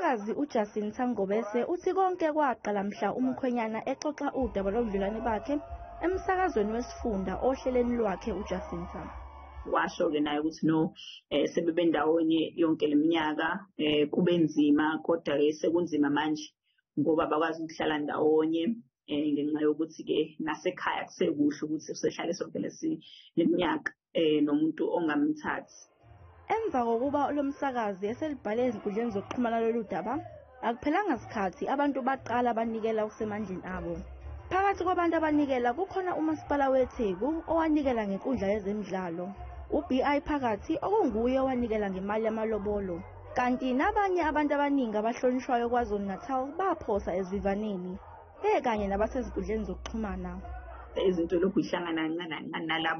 Umsakazi uJustin Thangobese uthi konke kwaqala mhla umkhwenyana exoxa udaba lobudlelwane bakhe emsakazweni wesifunda ohlelweni lwakhe uJustin Thangobese. Washo-ke naye ukuthi no sebebe ndawonye yonke leminyaka kube nzima kodwa-ke sekunzima manje ngoba bakwazi ukuhlala ndawonye ngenxa yokuthi-ke nasekhaya kusekuhle ukuthi usehlale sonke leminyaka nomuntu ongamthathi. Emva kokuba lo msakazi eselibhale ezinkundleni zokuxhumana lolu daba, akuphelanga sikhathi abantu baqala banikela usemandleni abo. Phakathi kwabantu abanikela kukhona umasipala weTheku owanikela ngenkundla yezemidlalo, uBI phakathi okunguye owanikela ngemali yamalobolo, kanti nabanye abantu abaningi abahlonishwayo KwaZulu-Natal baphosa ezivivaneni, kanye nabasezinkundleni zokuxhumana. Izinto lokhu ihlangana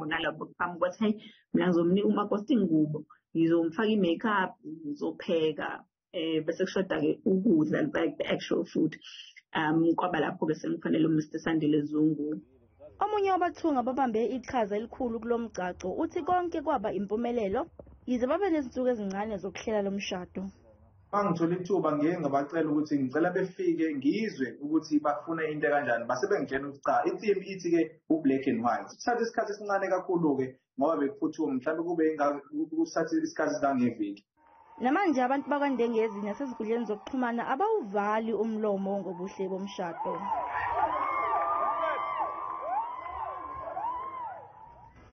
nalabo phambi kwathi hey mina ngizomnika umakoti ingubo, ngizomfaka i-makeup, ngizopheka bese kushoda-ke ukudla like the actual food. Kwaba lapho-ke sengikufanele uMr Sandile Zungu. Omunye wabathunga babambe iqhaza elikhulu kulo mgcaco uthi konke kwaba impumelelo yize babe nezinsuku ezincane zokuhlela lo mshado. Ngithola ithuba ngeke ngabacela ukuthi ngicela befike ngizwe ukuthi bafuna into kanjani base bengitshela ukuthi cha i-theme ithi-ke u-black and white. Kuthatha isikhathi esincane kakhulu-ke ngoba bekuphuthuma mhlawumbe kube kusathe isikhathi esingangeviki. Namanje abantu bakwaNdengezi nasezinkundleni zokuxhumana abawuvali umlomo ngobuhle bomshado.